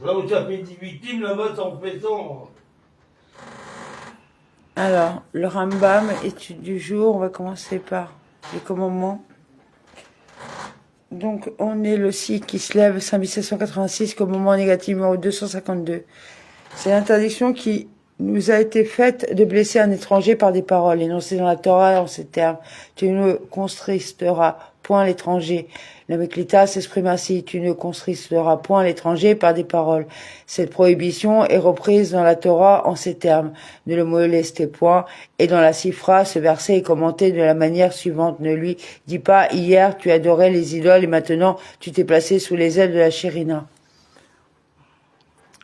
Là où tu as fait 10 victimes, là-bas, ça en fait 100. Alors, le Rambam, étude du jour, on va commencer par les commandements. Donc, on est le site qui se lève, 5786, commandement négatif numéro 252. C'est l'interdiction qui nous a été faite de blesser un étranger par des paroles énoncées dans la Torah en ces termes. Tu ne contristeras point l'étranger. La Meklita s'exprime ainsi. Tu ne contristeras point l'étranger par des paroles. Cette prohibition est reprise dans la Torah en ces termes. Ne le molestez point. Et dans la Sifra, ce verset est commenté de la manière suivante. Ne lui dis pas, hier tu adorais les idoles et maintenant tu t'es placé sous les ailes de la Chérina.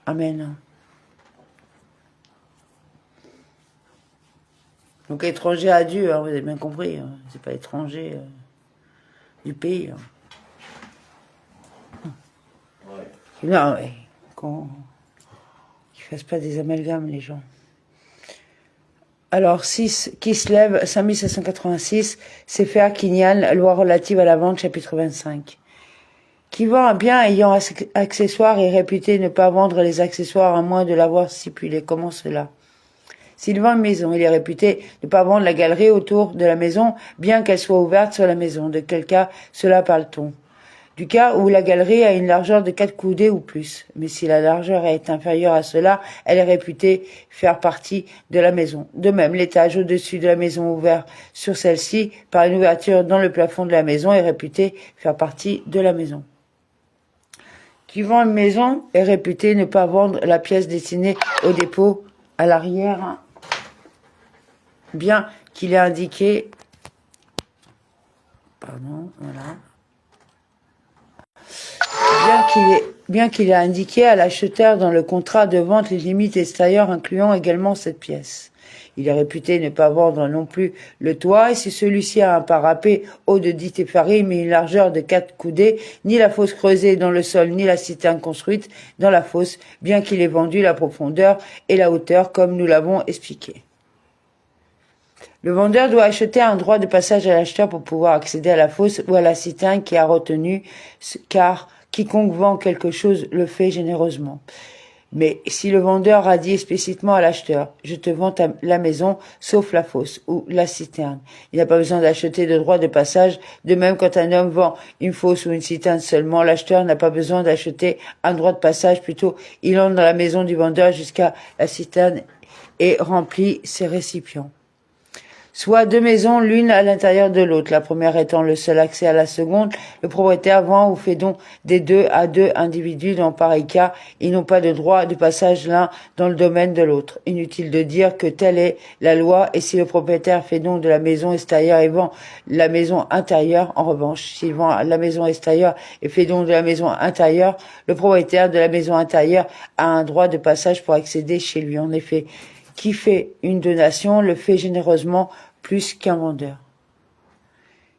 Amen. Donc étranger à Dieu, hein, vous avez bien compris, hein, c'est pas étranger du pays. Hein. Ouais. Non, ouais, qu'ils fassent pas des amalgames les gens. Alors 6, qui se lève, 5786, c'est faire Kinyan, loi relative à la vente, chapitre 25. Qui vend un bien ayant accessoires est réputé ne pas vendre les accessoires à moins de l'avoir stipulé. Comment cela? S'il vend une maison, il est réputé ne pas vendre la galerie autour de la maison, bien qu'elle soit ouverte sur la maison. De quel cas cela parle-t-on? Du cas où la galerie a une largeur de 4 coudées ou plus. Mais si la largeur est inférieure à cela, elle est réputée faire partie de la maison. De même, l'étage au-dessus de la maison ouvert sur celle-ci par une ouverture dans le plafond de la maison est réputé faire partie de la maison. Qui vend une maison est réputé ne pas vendre la pièce destinée au dépôt à l'arrière, bien qu'il ait indiqué, voilà, bien qu'il ait indiqué à l'acheteur dans le contrat de vente les limites extérieures incluant également cette pièce. Il est réputé ne pas vendre non plus le toit, et si celui-ci a un parapet haut de 10 tépharim et une largeur de 4 coudées, ni la fosse creusée dans le sol, ni la citerne construite dans la fosse, bien qu'il ait vendu la profondeur et la hauteur, comme nous l'avons expliqué. Le vendeur doit acheter un droit de passage à l'acheteur pour pouvoir accéder à la fosse ou à la citerne qui a retenu, car quiconque vend quelque chose le fait généreusement. Mais si le vendeur a dit explicitement à l'acheteur « Je te vends la maison, sauf la fosse ou la citerne », il n'a pas besoin d'acheter de droit de passage. De même, quand un homme vend une fosse ou une citerne seulement, l'acheteur n'a pas besoin d'acheter un droit de passage. Plutôt, il entre dans la maison du vendeur jusqu'à la citerne et remplit ses récipients. Soit deux maisons, l'une à l'intérieur de l'autre, la première étant le seul accès à la seconde. Le propriétaire vend ou fait don des deux à deux individus. Dans pareil cas, ils n'ont pas de droit de passage l'un dans le domaine de l'autre. Inutile de dire que telle est la loi, et si le propriétaire fait don de la maison extérieure et vend la maison intérieure, en revanche, s'il vend la maison extérieure et fait don de la maison intérieure, le propriétaire de la maison intérieure a un droit de passage pour accéder chez lui. En effet, qui fait une donation le fait généreusement plus qu'un vendeur.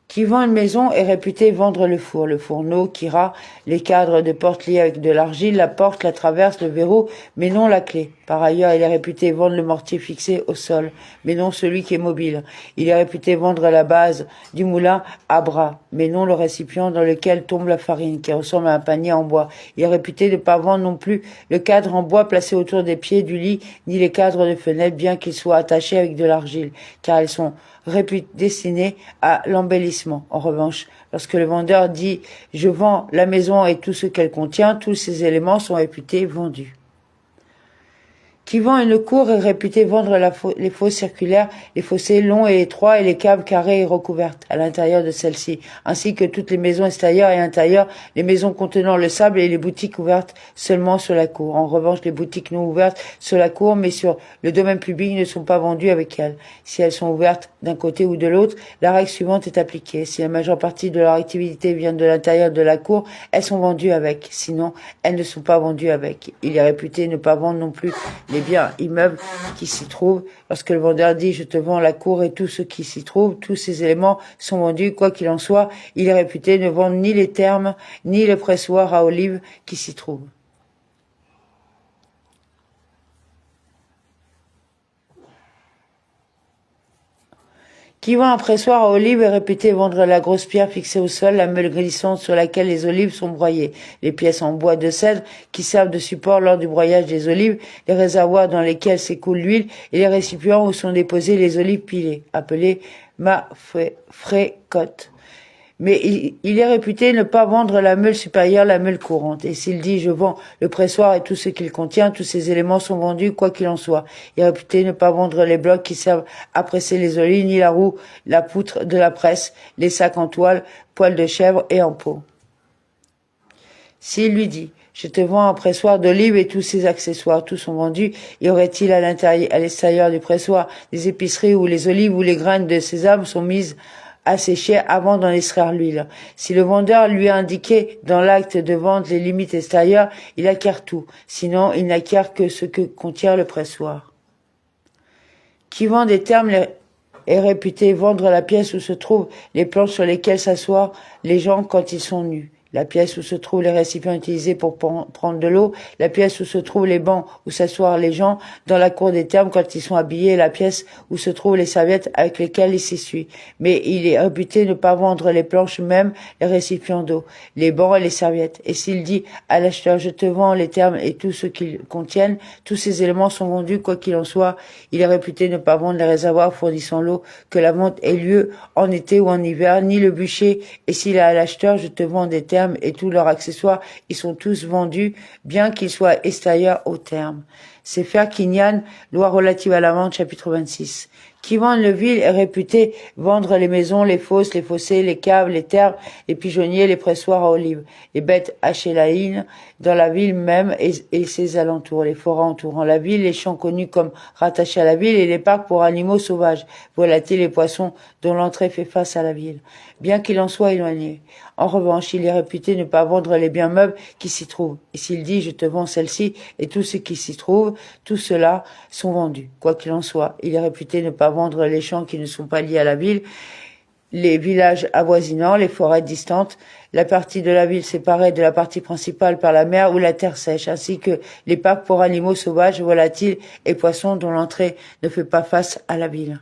Qui vend une maison est réputé vendre le fourneau, Kira, les cadres de porte liés avec de l'argile, la porte, la traverse, le verrou, mais non la clé. Par ailleurs, il est réputé vendre le mortier fixé au sol, mais non celui qui est mobile. Il est réputé vendre la base du moulin à bras, mais non le récipient dans lequel tombe la farine, qui ressemble à un panier en bois. Il est réputé ne pas vendre non plus le cadre en bois placé autour des pieds du lit, ni les cadres de fenêtre, bien qu'ils soient attachés avec de l'argile, car ils sont destiné à l'embellissement. En revanche, lorsque le vendeur dit « Je vends la maison et tout ce qu'elle contient », tous ces éléments sont réputés vendus. Qui vend une cour est réputé vendre les fosses circulaires, les fossés longs et étroits et les caves carrées et recouvertes à l'intérieur de celles-ci, ainsi que toutes les maisons extérieures et intérieures, les maisons contenant le sable et les boutiques ouvertes seulement sur la cour. En revanche, les boutiques non ouvertes sur la cour mais sur le domaine public ne sont pas vendues avec elles. Si elles sont ouvertes d'un côté ou de l'autre, la règle suivante est appliquée. Si la majeure partie de leur activité vient de l'intérieur de la cour, elles sont vendues avec. Sinon, elles ne sont pas vendues avec. Il est réputé ne pas vendre non plus les biens immeubles qui s'y trouvent. Lorsque le vendeur dit « Je te vends la cour et tout ce qui s'y trouve », tous ces éléments sont vendus. Quoi qu'il en soit, il est réputé ne vendre ni les thermes, ni le pressoir à olives qui s'y trouvent. Qui vend un pressoir à olives est réputé vendre la grosse pierre fixée au sol, la meule glissante sur laquelle les olives sont broyées, les pièces en bois de cèdre qui servent de support lors du broyage des olives, les réservoirs dans lesquels s'écoule l'huile et les récipients où sont déposées les olives pilées, appelées mafrécotes. Mais il est réputé ne pas vendre la meule supérieure, la meule courante. Et s'il dit, je vends le pressoir et tout ce qu'il contient, tous ces éléments sont vendus, quoi qu'il en soit. Il est réputé ne pas vendre les blocs qui servent à presser les olives, ni la roue, la poutre de la presse, les sacs en toile, poils de chèvre et en peau. S'il lui dit, je te vends un pressoir d'olives et tous ses accessoires, tous sont vendus, y aurait-il à l'extérieur du pressoir des épiceries où les olives ou les graines de sésame sont mises à sécher avant d'en extraire l'huile. Si le vendeur lui a indiqué dans l'acte de vente les limites extérieures, il acquiert tout. Sinon, il n'acquiert que ce que contient le pressoir. Qui vend des termes est réputé vendre la pièce où se trouvent les planches sur lesquelles s'asseoir les gens quand ils sont nus. La pièce où se trouvent les récipients utilisés pour prendre de l'eau, la pièce où se trouvent les bancs où s'asseoir les gens dans la cour des termes quand ils sont habillés, la pièce où se trouvent les serviettes avec lesquelles ils s'essuient. Mais il est réputé ne pas vendre les planches même, les récipients d'eau, les bancs et les serviettes. Et s'il dit à l'acheteur, je te vends les termes et tout ce qu'ils contiennent, tous ces éléments sont vendus, quoi qu'il en soit, il est réputé ne pas vendre les réservoirs fournissant l'eau, que la vente ait lieu en été ou en hiver, ni le bûcher. Et s'il a à l'acheteur, je te vends des termes et tous leurs accessoires, ils sont tous vendus, bien qu'ils soient extérieurs aux termes. Sefer Kinyan, loi relative à la vente, chapitre 26. Qui vend le vil est réputé vendre les maisons, les fosses, les fossés, les caves, les terres, les pigeonniers, les pressoirs à olives, les bêtes hachélaïnes dans la ville même et ses alentours, les forêts entourant la ville, les champs connus comme rattachés à la ville et les parcs pour animaux sauvages, volatiles et poissons dont l'entrée fait face à la ville, bien qu'il en soit éloigné. En revanche, il est réputé ne pas vendre les biens meubles qui s'y trouvent. Et s'il dit, je te vends celle-ci et tout ce qui s'y trouve, tout cela sont vendus. Quoi qu'il en soit, il est réputé ne pas vendre les champs qui ne sont pas liés à la ville, les villages avoisinants, les forêts distantes, la partie de la ville séparée de la partie principale par la mer ou la terre sèche, ainsi que les parcs pour animaux sauvages, volatiles et poissons dont l'entrée ne fait pas face à la ville.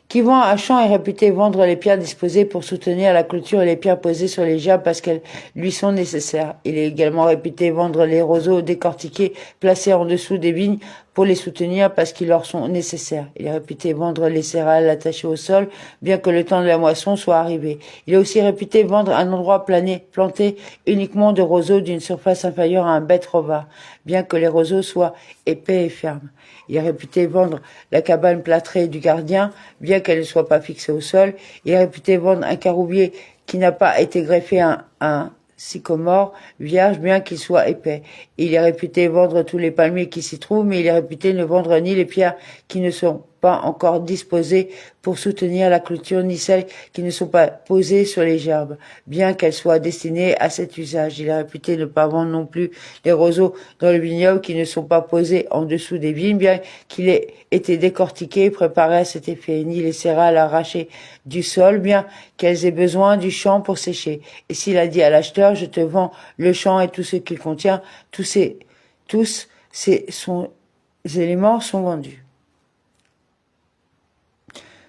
Qui vend un champ est réputé vendre les pierres disposées pour soutenir la clôture et les pierres posées sur les gerbes parce qu'elles lui sont nécessaires. Il est également réputé vendre les roseaux décortiqués placés en dessous des vignes pour les soutenir parce qu'ils leur sont nécessaires. Il est réputé vendre les céréales attachées au sol, bien que le temps de la moisson soit arrivé. Il est aussi réputé vendre un endroit planté uniquement de roseaux d'une surface inférieure à un bête rova, bien que les roseaux soient épais et fermes. Il est réputé vendre la cabane plâtrée du gardien, bien qu'elle ne soit pas fixée au sol. Il est réputé vendre un caroubier qui n'a pas été greffé à un sycomore vierge, bien qu'il soit épais. Il est réputé vendre tous les palmiers qui s'y trouvent, mais il est réputé ne vendre ni les pierres qui ne sont pas encore disposées pour soutenir la clôture, ni celles qui ne sont pas posées sur les gerbes, bien qu'elles soient destinées à cet usage. Il est réputé ne pas vendre non plus les roseaux dans le vignoble qui ne sont pas posés en dessous des vignes, bien qu'il ait été décortiqué et préparé à cet effet, ni les céréales arrachées du sol, bien qu'elles aient besoin du champ pour sécher. Et s'il a dit à l'acheteur, je te vends le champ et tout ce qu'il contient, tous ces éléments sont vendus.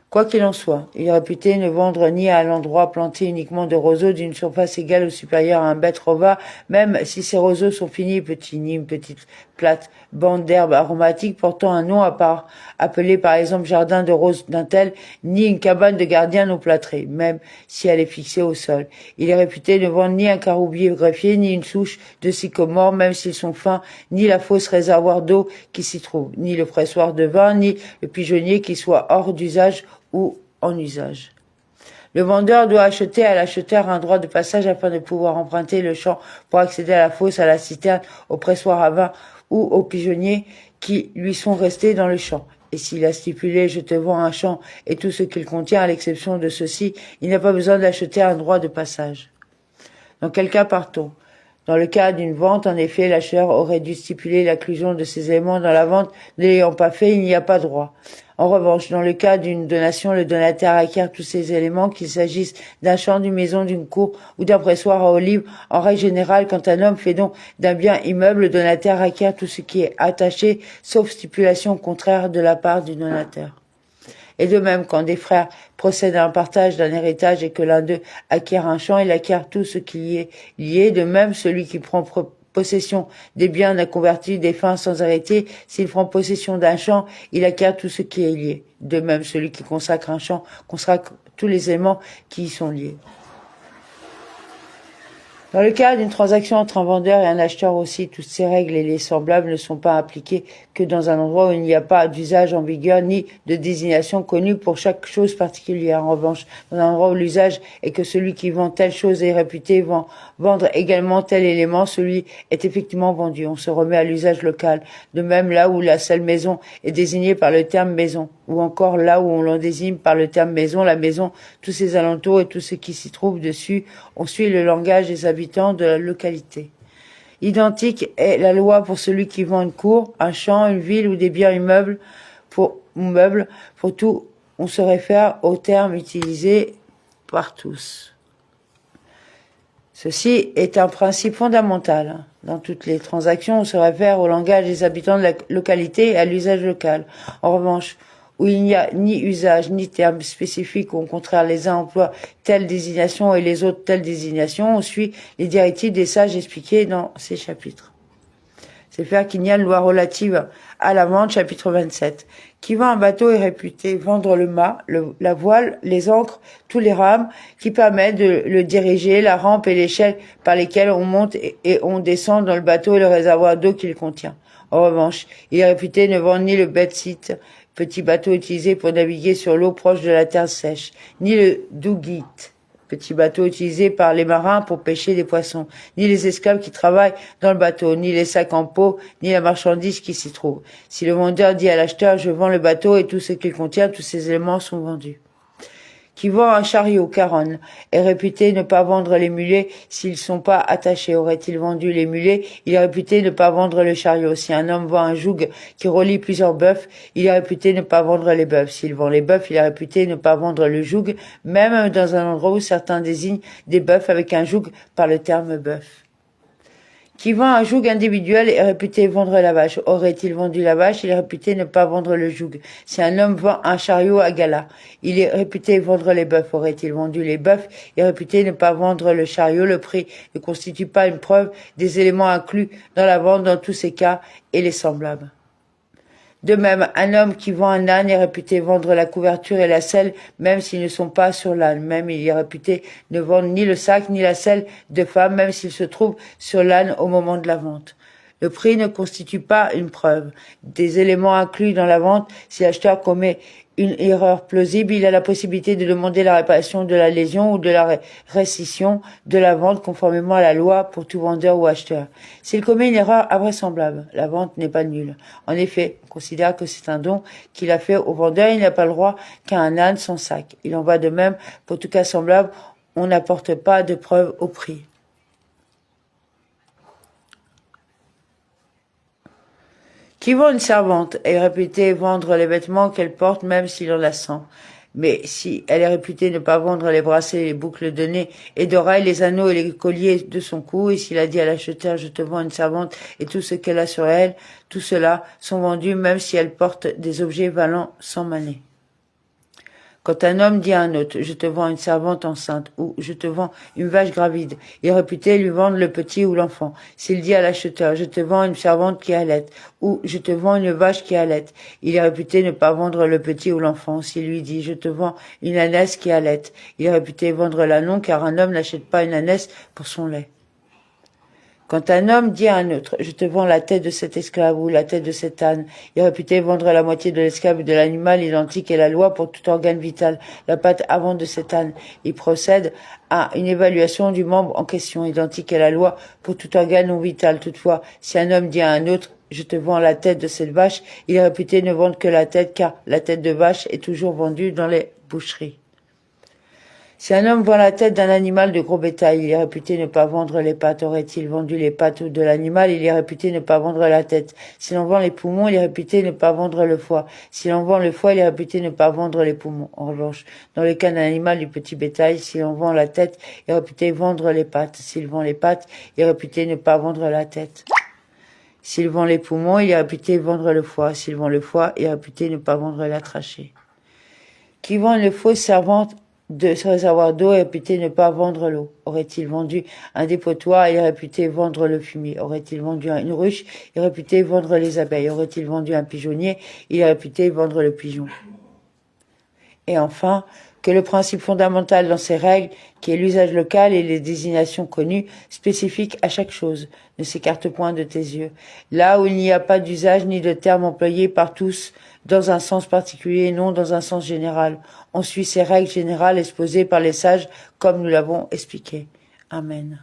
Quoi qu'il en soit, il est réputé ne vendre ni à l'endroit planté uniquement de roseaux d'une surface égale ou supérieure à un bête rova, même si ces roseaux sont finis et petits, ni une petite plate bande d'herbes aromatiques portant un nom à part, appelé par exemple jardin de roses d'un tel, ni une cabane de gardien non plâtrée, même si elle est fixée au sol. Il est réputé ne vendre ni un caroubier greffier, ni une souche de sycomore, même s'ils sont fins, ni la fausse réservoir d'eau qui s'y trouve, ni le pressoir de vin, ni le pigeonnier qui soit hors d'usage ou en usage. Le vendeur doit acheter à l'acheteur un droit de passage afin de pouvoir emprunter le champ pour accéder à la fosse, à la citerne, au pressoir à vin ou aux pigeonniers qui lui sont restés dans le champ. Et s'il a stipulé « je te vends un champ et tout ce qu'il contient à l'exception de ceci », il n'a pas besoin d'acheter un droit de passage. Dans quel cas part-on ? Dans le cas d'une vente, en effet, l'acheteur aurait dû stipuler l'inclusion de ces éléments dans la vente. Ne l'ayant pas fait, il n'y a pas droit. En revanche, dans le cas d'une donation, le donataire acquiert tous ces éléments, qu'il s'agisse d'un champ, d'une maison, d'une cour ou d'un pressoir à olives. En règle générale, quand un homme fait don d'un bien immeuble, le donataire acquiert tout ce qui est attaché, sauf stipulation contraire de la part du donateur. Et de même, quand des frères procèdent à un partage d'un héritage et que l'un d'eux acquiert un champ, il acquiert tout ce qui y est lié. De même, celui qui prend possession des biens d'un converti défunt sans héritier, s'il prend possession d'un champ, il acquiert tout ce qui est lié. De même, celui qui consacre un champ consacre tous les éléments qui y sont liés. Dans le cas d'une transaction entre un vendeur et un acheteur aussi, toutes ces règles et les semblables ne sont pas appliquées que dans un endroit où il n'y a pas d'usage en vigueur ni de désignation connue pour chaque chose particulière. En revanche, dans un endroit où l'usage est que celui qui vend telle chose est réputé vendre également tel élément, celui est effectivement vendu. On se remet à l'usage local. De même, là où la seule maison est désignée par le terme maison, ou encore là où on l'en désigne par le terme maison, la maison, tous ses alentours et tout ce qui s'y trouve dessus, on suit le langage des habitants de la localité. Identique est la loi pour celui qui vend une cour, un champ, une ville ou des biens immeubles pour tout, on se réfère au terme utilisé par tous. Ceci est un principe fondamental. Dans toutes les transactions, on se réfère au langage des habitants de la localité et à l'usage local. En revanche, où il n'y a ni usage ni terme spécifique, ou au contraire les uns emploient telle désignation et les autres telle désignation, on suit les directives des sages expliquées dans ces chapitres. C'est faire qu'il y a une loi relative à la vente, chapitre 27. Qui vend un bateau est réputé vendre le mât, la voile, les ancres, tous les rames, qui permettent de le diriger, la rampe et l'échelle par lesquelles on monte et on descend dans le bateau et le réservoir d'eau qu'il contient. En revanche, il est réputé ne vendre ni le bed-sit, petit bateau utilisé pour naviguer sur l'eau proche de la terre sèche, ni le dougit, petit bateau utilisé par les marins pour pêcher des poissons, ni les esclaves qui travaillent dans le bateau, ni les sacs en peau, ni la marchandise qui s'y trouve. Si le vendeur dit à l'acheteur « je vends le bateau et tout ce qu'il contient, tous ces éléments sont vendus ». Qui vend un chariot, caronne, est réputé ne pas vendre les mulets s'ils sont pas attachés. Aurait-il vendu les mulets, il est réputé ne pas vendre le chariot. Si un homme vend un joug qui relie plusieurs bœufs, il est réputé ne pas vendre les bœufs. S'il vend les bœufs, il est réputé ne pas vendre le joug, même dans un endroit où certains désignent des bœufs avec un joug par le terme bœuf. Qui vend un joug individuel est réputé vendre la vache. Aurait-il vendu la vache, il est réputé ne pas vendre le joug. Si un homme vend un chariot à gala, il est réputé vendre les bœufs. Aurait-il vendu les bœufs, il est réputé ne pas vendre le chariot. Le prix ne constitue pas une preuve des éléments inclus dans la vente dans tous ces cas et les semblables. De même, un homme qui vend un âne est réputé vendre la couverture et la selle, même s'ils ne sont pas sur l'âne. Même il est réputé ne vendre ni le sac ni la selle de femme, même s'il se trouve sur l'âne au moment de la vente. Le prix ne constitue pas une preuve des éléments inclus dans la vente. Si l'acheteur commet une erreur plausible, il a la possibilité de demander la réparation de la lésion ou de la rescission de la vente conformément à la loi pour tout vendeur ou acheteur. S'il commet une erreur invraisemblable, la vente n'est pas nulle. En effet, on considère que c'est un don qu'il a fait au vendeur, il n'a pas le droit qu'à un âne sans sac. Il en va de même pour tout cas semblable, on n'apporte pas de preuve au prix. Qui vend une servante est réputée vendre les vêtements qu'elle porte même s'il en a 100. Mais si elle est réputée ne pas vendre les bracelets, les boucles de nez et d'oreilles, les anneaux et les colliers de son cou, et s'il a dit à l'acheteur « je te vends une servante et tout ce qu'elle a sur elle », tout cela sont vendus même si elle porte des objets valant 100 manées. Quand un homme dit à un autre « je te vends une servante enceinte » ou « je te vends une vache gravide », il est réputé lui vendre le petit ou l'enfant. S'il dit à l'acheteur « je te vends une servante qui allait » ou « je te vends une vache qui allait », il est réputé ne pas vendre le petit ou l'enfant. S'il lui dit « je te vends une ânesse qui allait », il est réputé vendre l'ânon car un homme n'achète pas une ânesse pour son lait. Quand un homme dit à un autre « je te vends la tête de cet esclave ou la tête de cet âne », il est réputé vendre la moitié de l'esclave et de l'animal identique est la loi pour tout organe vital, la patte avant de cet âne. Il procède à une évaluation du membre en question, identique est la loi pour tout organe non vital. Toutefois, si un homme dit à un autre « je te vends la tête de cette vache », il est réputé ne vendre que la tête car la tête de vache est toujours vendue dans les boucheries. Si un homme vend la tête d'un animal de gros bétail, il est réputé ne pas vendre les pattes. Aurait-il vendu les pattes de l'animal, il est réputé ne pas vendre la tête. Si l'on vend les poumons, il est réputé ne pas vendre le foie. Si l'on vend le foie, il est réputé ne pas vendre les poumons. En revanche, dans le cas d'un animal du petit bétail, si l'on vend la tête, il est réputé vendre les pattes. S'il vend les pattes, il est réputé ne pas vendre la tête. S'il vend les poumons, il est réputé vendre le foie. S'il vend le foie, il est réputé ne pas vendre la trachée. Qui vend une fausse servante de ce réservoir d'eau est réputé ne pas vendre l'eau. Aurait-il vendu un dépotoir, il est réputé vendre le fumier. Aurait-il vendu une ruche, il est réputé vendre les abeilles. Aurait-il vendu un pigeonnier, il est réputé vendre le pigeon. Et enfin, que le principe fondamental dans ces règles, qui est l'usage local et les désignations connues, spécifiques à chaque chose, ne s'écarte point de tes yeux. Là où il n'y a pas d'usage ni de terme employé par tous dans un sens particulier et non dans un sens général, on suit ces règles générales exposées par les sages comme nous l'avons expliqué. Amen.